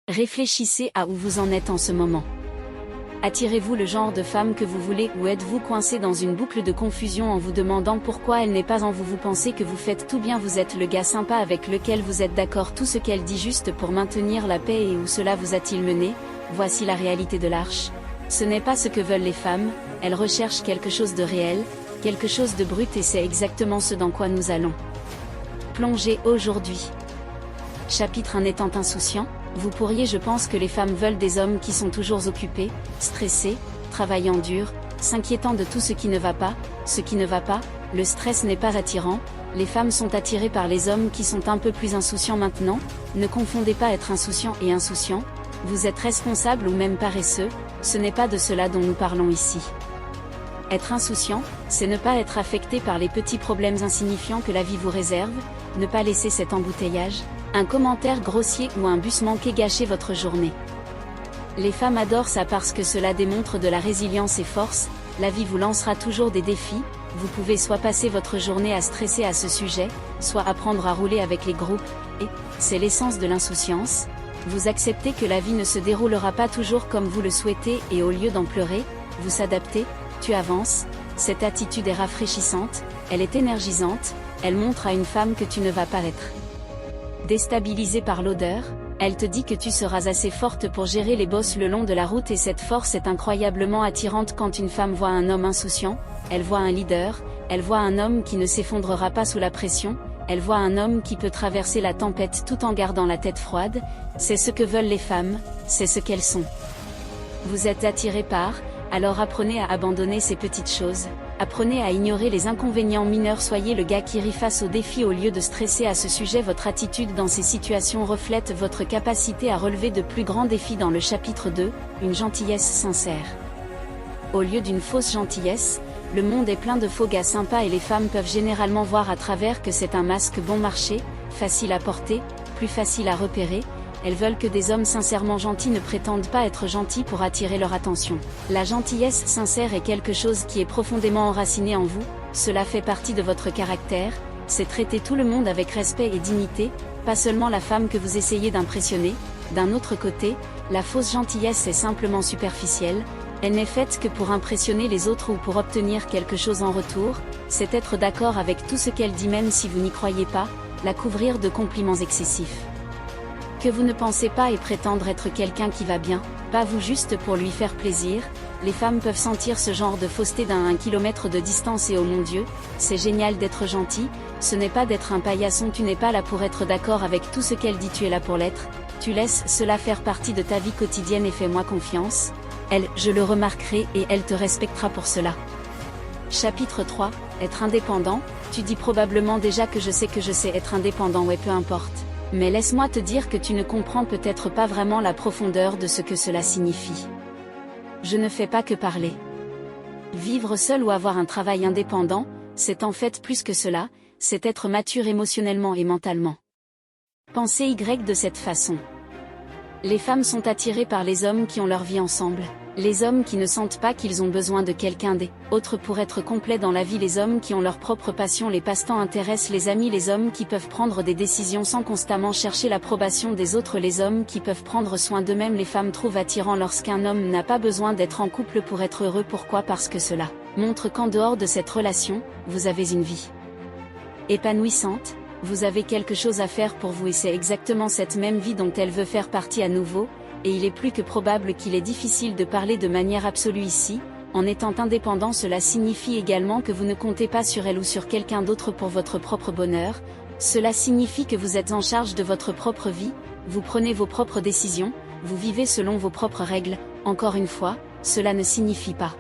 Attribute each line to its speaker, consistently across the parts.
Speaker 1: Réfléchissez à où vous en êtes en ce moment. Attirez-vous le genre de femme que vous voulez ou êtes-vous coincé dans une boucle de confusion en vous demandant pourquoi elle n'est pas en vous? Vous pensez que vous faites tout bien, vous êtes le gars sympa avec lequel vous êtes d'accord tout ce qu'elle dit juste pour maintenir la paix, et où cela vous a-t-il mené? Voici la réalité de l'arche. Ce n'est pas ce que veulent les femmes, elles recherchent quelque chose de réel, quelque chose de brut, et c'est exactement ce dans quoi nous allons plonger aujourd'hui. Chapitre 1. Étant insouciant, vous pourriez, je pense que les femmes veulent des hommes qui sont toujours occupés, stressés, travaillant dur, s'inquiétant de tout ce qui ne va pas. Ce qui ne va pas, le stress n'est pas attirant. Les femmes sont attirées par les hommes qui sont un peu plus insouciants maintenant. Ne confondez pas être insouciant et insouciant. Vous êtes responsable ou même paresseux, ce n'est pas de cela dont nous parlons ici. Être insouciant, c'est ne pas être affecté par les petits problèmes insignifiants que la vie vous réserve, ne pas laisser cet embouteillage, un commentaire grossier ou un bus manqué gâcher votre journée. Les femmes adorent ça parce que cela démontre de la résilience et force. La vie vous lancera toujours des défis, vous pouvez soit passer votre journée à stresser à ce sujet, soit apprendre à rouler avec les groupes, et, c'est l'essence de l'insouciance, vous acceptez que la vie ne se déroulera pas toujours comme vous le souhaitez et au lieu d'en pleurer, vous s'adaptez, tu avances. Cette attitude est rafraîchissante, elle est énergisante, elle montre à une femme que tu ne vas pas être déstabilisée par l'odeur, elle te dit que tu seras assez forte pour gérer les bosses le long de la route, et cette force est incroyablement attirante quand une femme voit un homme insouciant, elle voit un leader, elle voit un homme qui ne s'effondrera pas sous la pression, elle voit un homme qui peut traverser la tempête tout en gardant la tête froide. C'est ce que veulent les femmes, c'est ce qu'elles sont. Vous êtes attiré par, alors apprenez à abandonner ces petites choses. Apprenez à ignorer les inconvénients mineurs, soyez le gars qui rit face aux défis au lieu de stresser à ce sujet. Votre attitude dans ces situations reflète votre capacité à relever de plus grands défis. Dans le chapitre 2, une gentillesse sincère. Au lieu d'une fausse gentillesse, le monde est plein de faux gars sympas et les femmes peuvent généralement voir à travers que c'est un masque bon marché, facile à porter, plus facile à repérer. Elles veulent que des hommes sincèrement gentils ne prétendent pas être gentils pour attirer leur attention. La gentillesse sincère est quelque chose qui est profondément enraciné en vous, cela fait partie de votre caractère, c'est traiter tout le monde avec respect et dignité, pas seulement la femme que vous essayez d'impressionner. D'un autre côté, la fausse gentillesse est simplement superficielle, elle n'est faite que pour impressionner les autres ou pour obtenir quelque chose en retour, c'est être d'accord avec tout ce qu'elle dit même si vous n'y croyez pas, la couvrir de compliments excessifs. Que vous ne pensez pas et prétendre être quelqu'un qui va bien, pas vous juste pour lui faire plaisir. Les femmes peuvent sentir ce genre de fausseté d'un 1 kilomètre de distance et oh mon Dieu, c'est génial d'être gentil, ce n'est pas d'être un paillasson, tu n'es pas là pour être d'accord avec tout ce qu'elle dit, tu es là pour l'être, tu laisses cela faire partie de ta vie quotidienne et fais-moi confiance. Elle, je le remarquerai et elle te respectera pour cela. Chapitre 3, être indépendant, tu dis probablement déjà que je sais être indépendant, ouais peu importe. Mais laisse-moi te dire que tu ne comprends peut-être pas vraiment la profondeur de ce que cela signifie. Je ne fais pas que parler. Vivre seul ou avoir un travail indépendant, c'est en fait plus que cela, c'est être mature émotionnellement et mentalement. Pensez de cette façon. Les femmes sont attirées par les hommes qui ont leur vie ensemble, les hommes qui ne sentent pas qu'ils ont besoin de quelqu'un d'autre pour être complet dans la vie, les hommes qui ont leur propre passion, les passe-temps intéressent les amis, les hommes qui peuvent prendre des décisions sans constamment chercher l'approbation des autres, les hommes qui peuvent prendre soin d'eux-mêmes. Les femmes trouvent attirant lorsqu'un homme n'a pas besoin d'être en couple pour être heureux. Pourquoi? Parce que cela montre qu'en dehors de cette relation, vous avez une vie épanouissante. Vous avez quelque chose à faire pour vous et c'est exactement cette même vie dont elle veut faire partie à nouveau, et il est plus que probable qu'il est difficile de parler de manière absolue ici. En étant indépendant, cela signifie également que vous ne comptez pas sur elle ou sur quelqu'un d'autre pour votre propre bonheur, cela signifie que vous êtes en charge de votre propre vie, vous prenez vos propres décisions, vous vivez selon vos propres règles. Encore une fois, cela ne signifie pas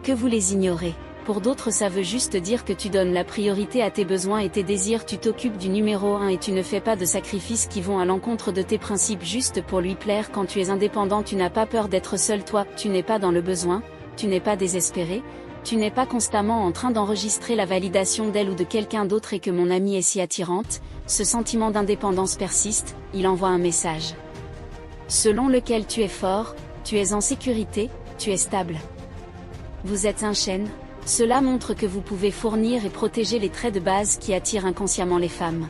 Speaker 1: que vous les ignorez. Pour d'autres ça veut juste dire que tu donnes la priorité à tes besoins et tes désirs, tu t'occupes du numéro 1 et tu ne fais pas de sacrifices qui vont à l'encontre de tes principes juste pour lui plaire. Quand tu es indépendant, tu n'as pas peur d'être seul, toi, tu n'es pas dans le besoin, tu n'es pas désespéré, tu n'es pas constamment en train d'enregistrer la validation d'elle ou de quelqu'un d'autre et que mon amie est si attirante. Ce sentiment d'indépendance persiste, il envoie un message selon lequel tu es fort, tu es en sécurité, tu es stable. Vous êtes un chêne. Cela montre que vous pouvez fournir et protéger les traits de base qui attirent inconsciemment les femmes.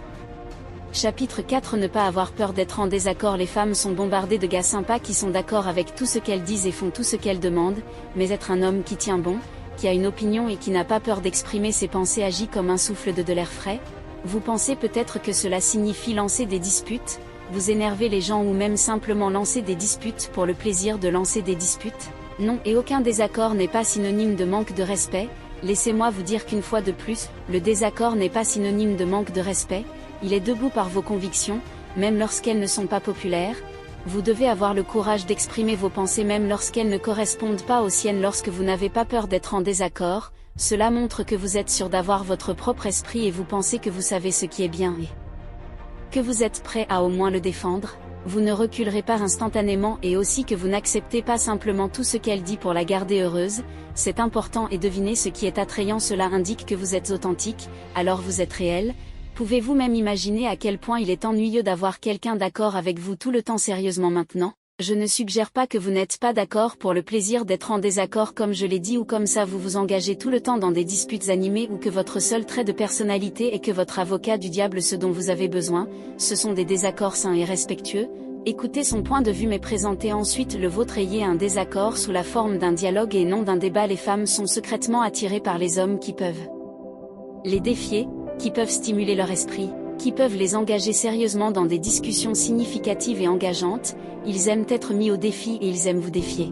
Speaker 1: Chapitre 4. Ne pas avoir peur d'être en désaccord. Les femmes sont bombardées de gars sympas qui sont d'accord avec tout ce qu'elles disent et font tout ce qu'elles demandent, mais être un homme qui tient bon, qui a une opinion et qui n'a pas peur d'exprimer ses pensées agit comme un souffle de l'air frais. Vous pensez peut-être que cela signifie lancer des disputes, vous énerver les gens ou même simplement lancer des disputes pour le plaisir de lancer des disputes? Non, et aucun désaccord n'est pas synonyme de manque de respect. Laissez-moi vous dire qu'une fois de plus, le désaccord n'est pas synonyme de manque de respect, il est debout par vos convictions, même lorsqu'elles ne sont pas populaires. Vous devez avoir le courage d'exprimer vos pensées même lorsqu'elles ne correspondent pas aux siennes. Lorsque vous n'avez pas peur d'être en désaccord, cela montre que vous êtes sûr d'avoir votre propre esprit et vous pensez que vous savez ce qui est bien et que vous êtes prêt à au moins le défendre. Vous ne reculerez pas instantanément et aussi que vous n'acceptez pas simplement tout ce qu'elle dit pour la garder heureuse. C'est important et devinez ce qui est attrayant, cela indique que vous êtes authentique, alors vous êtes réel. Pouvez-vous même imaginer à quel point il est ennuyeux d'avoir quelqu'un d'accord avec vous tout le temps? Sérieusement maintenant, je ne suggère pas que vous n'êtes pas d'accord pour le plaisir d'être en désaccord comme je l'ai dit ou comme ça vous vous engagez tout le temps dans des disputes animées ou que votre seul trait de personnalité est que votre avocat du diable. Ce dont vous avez besoin, ce sont des désaccords sains et respectueux. Écoutez son point de vue mais présentez ensuite le vôtre. Ayez un désaccord sous la forme d'un dialogue et non d'un débat. Les femmes sont secrètement attirées par les hommes qui peuvent les défier, qui peuvent stimuler leur esprit, qui peuvent les engager sérieusement dans des discussions significatives et engageantes. Ils aiment être mis au défi et ils aiment vous défier.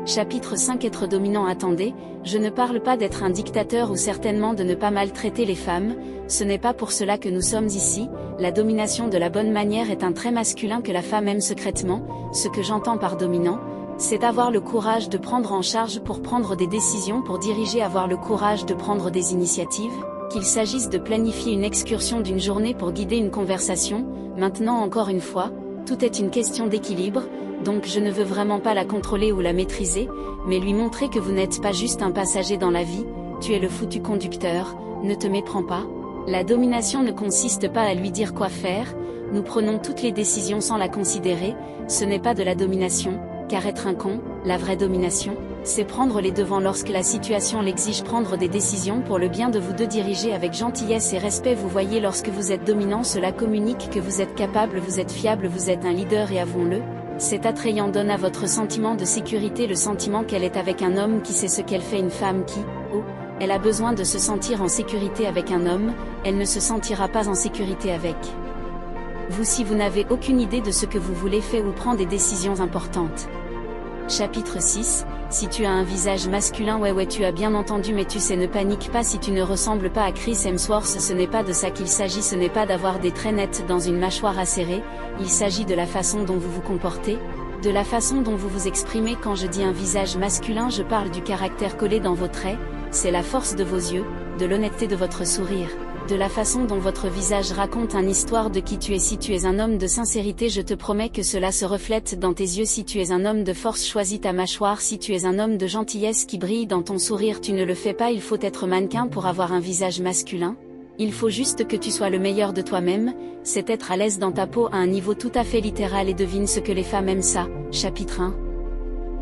Speaker 1: Chapitre 5. Être dominant. Attendez, je ne parle pas d'être un dictateur ou certainement de ne pas maltraiter les femmes, ce n'est pas pour cela que nous sommes ici. La domination de la bonne manière est un trait masculin que la femme aime secrètement. Ce que j'entends par dominant, c'est avoir le courage de prendre en charge pour prendre des décisions, pour diriger, avoir le courage de prendre des initiatives. Qu'il s'agisse de planifier une excursion d'une journée pour guider une conversation, maintenant encore une fois, tout est une question d'équilibre, donc je ne veux vraiment pas la contrôler ou la maîtriser, mais lui montrer que vous n'êtes pas juste un passager dans la vie, tu es le foutu conducteur, ne te méprends pas. La domination ne consiste pas à lui dire quoi faire, nous prenons toutes les décisions sans la considérer, ce n'est pas de la domination, car être un con, la vraie domination, c'est prendre les devants lorsque la situation l'exige, prendre des décisions pour le bien de vous deux, diriger avec gentillesse et respect. Vous voyez, lorsque vous êtes dominant, cela communique que vous êtes capable, vous êtes fiable, vous êtes un leader et avouons-le, c'est attrayant, donne à votre sentiment de sécurité le sentiment qu'elle est avec un homme qui sait ce qu'elle fait. Une femme qui, elle a besoin de se sentir en sécurité avec un homme, elle ne se sentira pas en sécurité avec vous si vous n'avez aucune idée de ce que vous voulez faire ou prendre des décisions importantes. Chapitre 6. Si tu as un visage masculin, ouais tu as bien entendu, mais tu sais, ne panique pas si tu ne ressembles pas à Chris Hemsworth, ce n'est pas de ça qu'il s'agit, ce n'est pas d'avoir des traits nets dans une mâchoire acérée, il s'agit de la façon dont vous vous comportez, de la façon dont vous vous exprimez. Quand je dis un visage masculin, je parle du caractère collé dans vos traits, c'est la force de vos yeux, de l'honnêteté de votre sourire, de la façon dont votre visage raconte une histoire de qui tu es. Si tu es un homme de sincérité, je te promets que cela se reflète dans tes yeux. Si tu es un homme de force, choisis ta mâchoire. Si tu es un homme de gentillesse qui brille dans ton sourire, tu ne le fais pas. Il faut être mannequin pour avoir un visage masculin. Il faut juste que tu sois le meilleur de toi-même, c'est être à l'aise dans ta peau à un niveau tout à fait littéral. Et devine ce que les femmes aiment ça. Chapitre 1.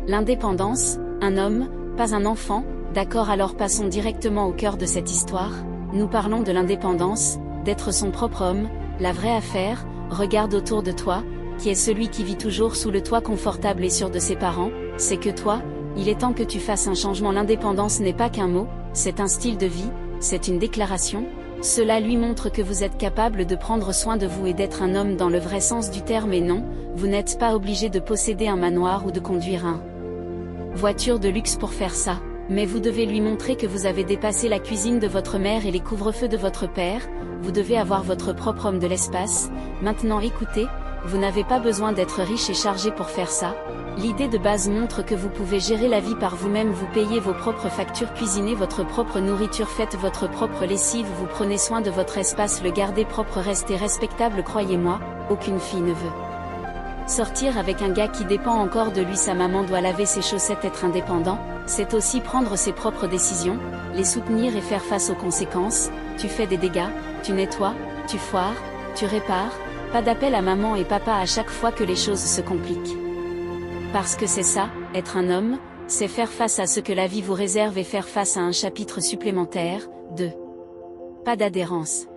Speaker 1: L'indépendance, un homme, pas un enfant. D'accord, alors passons directement au cœur de cette histoire. Nous parlons de l'indépendance, d'être son propre homme, la vraie affaire. Regarde autour de toi, qui est celui qui vit toujours sous le toit confortable et sûr de ses parents, c'est que toi, il est temps que tu fasses un changement. L'indépendance n'est pas qu'un mot, c'est un style de vie, c'est une déclaration. Cela lui montre que vous êtes capable de prendre soin de vous et d'être un homme dans le vrai sens du terme. Et non, vous n'êtes pas obligé de posséder un manoir ou de conduire une voiture de luxe pour faire ça. Mais vous devez lui montrer que vous avez dépassé la cuisine de votre mère et les couvre-feux de votre père, vous devez avoir votre propre homme de l'espace. Maintenant écoutez, vous n'avez pas besoin d'être riche et chargé pour faire ça. L'idée de base montre que vous pouvez gérer la vie par vous-même, vous payez vos propres factures, cuisinez votre propre nourriture, faites votre propre lessive, vous prenez soin de votre espace, le gardez propre, restez respectable. Croyez-moi, aucune fille ne veut sortir avec un gars qui dépend encore de lui. Sa maman doit laver ses chaussettes. Être indépendant, c'est aussi prendre ses propres décisions, les soutenir et faire face aux conséquences. Tu fais des dégâts, tu nettoies, tu foires, tu répares, pas d'appel à maman et papa à chaque fois que les choses se compliquent. Parce que c'est ça, être un homme, c'est faire face à ce que la vie vous réserve et faire face à un chapitre supplémentaire, de pas d'adhérence.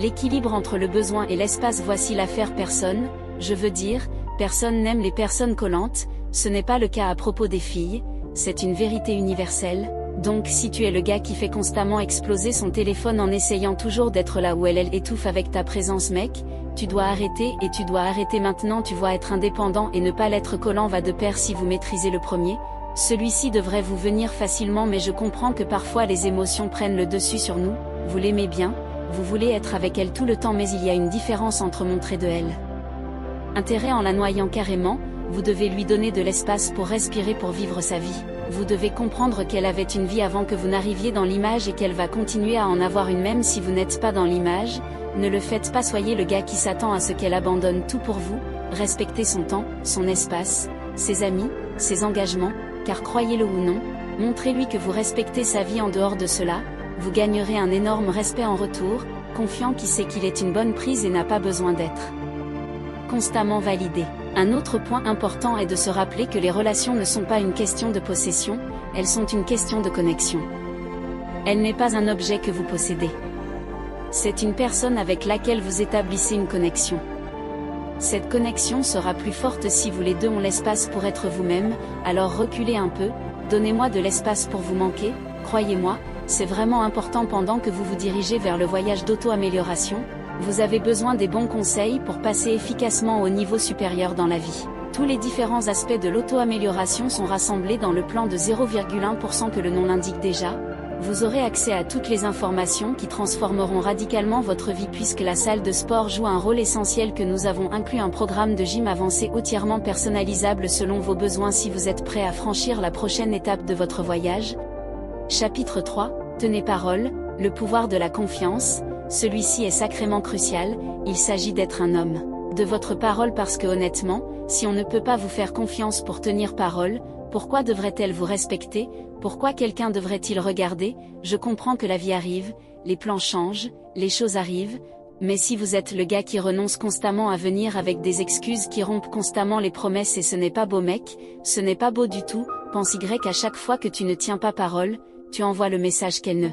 Speaker 1: L'équilibre entre le besoin et l'espace, voici l'affaire. Personne n'aime les personnes collantes, ce n'est pas le cas à propos des filles, c'est une vérité universelle. Donc si tu es le gars qui fait constamment exploser son téléphone en essayant toujours d'être là où elle étouffe avec ta présence mec, tu dois arrêter, et tu dois arrêter maintenant. Tu vois, être indépendant et ne pas l'être collant va de pair. Si vous maîtrisez le premier, celui-ci devrait vous venir facilement, mais je comprends que parfois les émotions prennent le dessus sur nous. Vous l'aimez bien, vous voulez être avec elle tout le temps, mais il y a une différence entre montrer de elle intérêt en la noyant carrément. Vous devez lui donner de l'espace pour respirer, pour vivre sa vie. Vous devez comprendre qu'elle avait une vie avant que vous n'arriviez dans l'image et qu'elle va continuer à en avoir une même si vous n'êtes pas dans l'image. Ne le faites pas, soyez le gars qui s'attend à ce qu'elle abandonne tout pour vous. Respectez son temps, son espace, ses amis, ses engagements, car croyez-le ou non, montrez-lui que vous respectez sa vie en dehors de cela, vous gagnerez un énorme respect en retour, confiant qui sait qu'il est une bonne prise et n'a pas besoin d'être constamment validé. Un autre point important est de se rappeler que les relations ne sont pas une question de possession, elles sont une question de connexion. Elle n'est pas un objet que vous possédez. C'est une personne avec laquelle vous établissez une connexion. Cette connexion sera plus forte si vous les deux ont l'espace pour être vous-même, alors reculez un peu, donnez-moi de l'espace pour vous manquer, croyez-moi, c'est vraiment important pendant que vous vous dirigez vers le voyage d'auto-amélioration. Vous avez besoin des bons conseils pour passer efficacement au niveau supérieur dans la vie. Tous les différents aspects de l'auto-amélioration sont rassemblés dans le plan de 0,1% que le nom l'indique déjà. Vous aurez accès à toutes les informations qui transformeront radicalement votre vie, puisque la salle de sport joue un rôle essentiel, que nous avons inclus un programme de gym avancé entièrement personnalisable selon vos besoins si vous êtes prêt à franchir la prochaine étape de votre voyage. Chapitre 3, Tenez parole, le pouvoir de la confiance. Celui-ci est sacrément crucial, il s'agit d'être un homme de votre parole, parce que honnêtement, si on ne peut pas vous faire confiance pour tenir parole, pourquoi devrait-elle vous respecter? Pourquoi quelqu'un devrait-il regarder? Je comprends que la vie arrive, les plans changent, les choses arrivent, mais si vous êtes le gars qui renonce constamment à venir avec des excuses, qui rompent constamment les promesses, et ce n'est pas beau mec, ce n'est pas beau du tout. Pense Y, à chaque fois que tu ne tiens pas parole, tu envoies le message qu'elle ne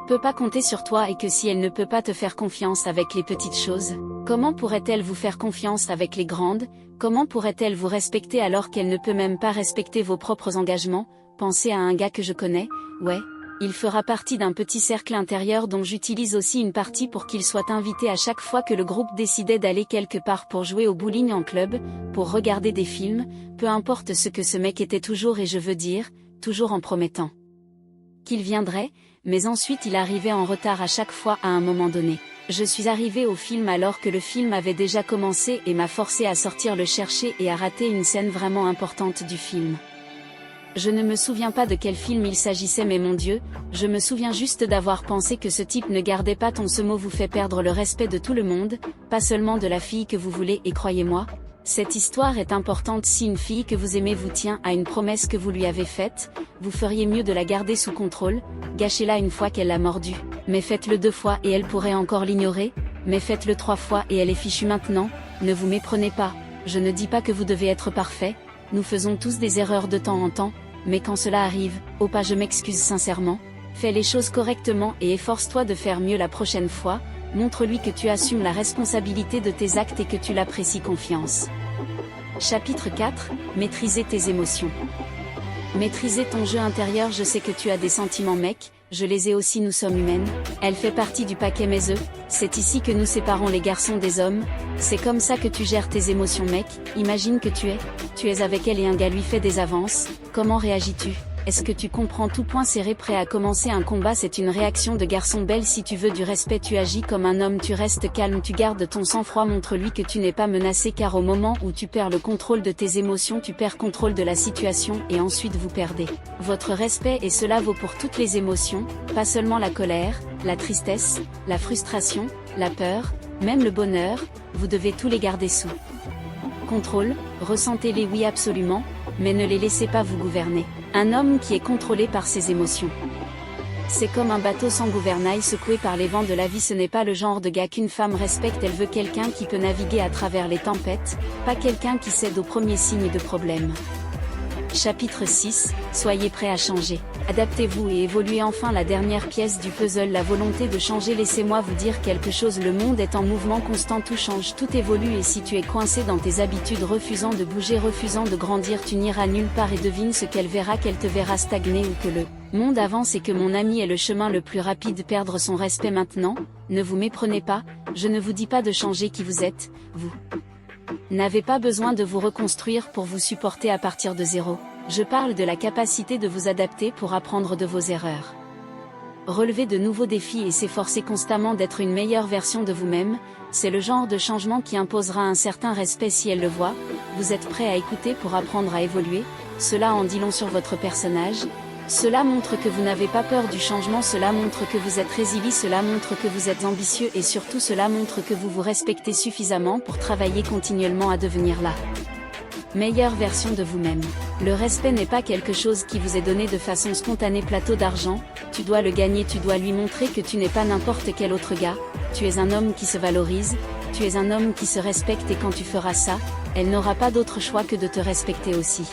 Speaker 1: peut pas compter sur toi, et que si elle ne peut pas te faire confiance avec les petites choses, comment pourrait-elle vous faire confiance avec les grandes? Comment pourrait-elle vous respecter alors qu'elle ne peut même pas respecter vos propres engagements? Pensez à un gars que je connais, ouais, il fera partie d'un petit cercle intérieur dont j'utilise aussi une partie pour qu'il soit invité à chaque fois que le groupe décidait d'aller quelque part, pour jouer au bowling en club, pour regarder des films, peu importe ce que ce mec était toujours, et je veux dire, toujours en promettant qu'il viendrait, mais ensuite il arrivait en retard à chaque fois à un moment donné. Je suis arrivée au film alors que le film avait déjà commencé et m'a forcé à sortir le chercher et à rater une scène vraiment importante du film. Je ne me souviens pas de quel film il s'agissait, mais mon Dieu, je me souviens juste d'avoir pensé que ce type ne gardait pas ton. Ce mot vous fait perdre le respect de tout le monde, pas seulement de la fille que vous voulez, et croyez-moi, cette histoire est importante. Si une fille que vous aimez vous tient à une promesse que vous lui avez faite, vous feriez mieux de la garder sous contrôle. Gâchez-la une fois qu'elle l'a mordu, mais faites-le 2 fois et elle pourrait encore l'ignorer, mais faites-le 3 fois et elle est fichue maintenant. Ne vous méprenez pas, je ne dis pas que vous devez être parfait, nous faisons tous des erreurs de temps en temps, mais quand cela arrive, oh pas, je m'excuse sincèrement, fais les choses correctement et efforce-toi de faire mieux la prochaine fois. Montre-lui que tu assumes la responsabilité de tes actes et que tu l'apprécies. Confiance. Chapitre 4, Maîtriser tes émotions. Maîtriser ton jeu intérieur. Je sais que tu as des sentiments mec, je les ai aussi, nous sommes humaines, elle fait partie du paquet, mais c'est ici que nous séparons les garçons des hommes. C'est comme ça que tu gères tes émotions mec. Imagine que tu es avec elle et un gars lui fait des avances, comment réagis-tu? Est-ce que tu comprends? Tout point serré, prêt à commencer un combat. C'est une réaction de garçon belle. Si tu veux du respect, tu agis comme un homme, tu restes calme, tu gardes ton sang-froid, montre-lui que tu n'es pas menacé, car au moment où tu perds le contrôle de tes émotions, tu perds contrôle de la situation, et ensuite vous perdez votre respect, et cela vaut pour toutes les émotions, pas seulement la colère, la tristesse, la frustration, la peur, même le bonheur. Vous devez tous les garder sous contrôle, ressentez-les, oui absolument, mais ne les laissez pas vous gouverner. Un homme qui est contrôlé par ses émotions, c'est comme un bateau sans gouvernail secoué par les vents de la vie. Ce n'est pas le genre de gars qu'une femme respecte. Elle veut quelqu'un qui peut naviguer à travers les tempêtes, pas quelqu'un qui cède au premier signe de problème. Chapitre 6, soyez prêts à changer. Adaptez-vous et évoluez enfin. La dernière pièce du puzzle, la volonté de changer. Laissez-moi vous dire quelque chose, le monde est en mouvement constant, tout change, tout évolue, et si tu es coincé dans tes habitudes, refusant de bouger, refusant de grandir, tu n'iras nulle part. Et devine ce qu'elle te verra stagner, ou que le monde avance et que mon ami est le chemin le plus rapide. Perdre son respect maintenant, ne vous méprenez pas, je ne vous dis pas de changer qui vous êtes, vous n'avez pas besoin de vous reconstruire pour vous supporter à partir de zéro. Je parle de la capacité de vous adapter pour apprendre de vos erreurs. Relever de nouveaux défis et s'efforcer constamment d'être une meilleure version de vous-même, c'est le genre de changement qui imposera un certain respect si elle le voit. Vous êtes prêt à écouter pour apprendre à évoluer, cela en dit long sur votre personnage. Cela montre que vous n'avez pas peur du changement, cela montre que vous êtes résilient, cela montre que vous êtes ambitieux et surtout cela montre que vous vous respectez suffisamment pour travailler continuellement à devenir la meilleure version de vous-même. Le respect n'est pas quelque chose qui vous est donné de façon spontanée, plateau d'argent, tu dois le gagner, tu dois lui montrer que tu n'es pas n'importe quel autre gars, tu es un homme qui se valorise, tu es un homme qui se respecte et quand tu feras ça, elle n'aura pas d'autre choix que de te respecter aussi.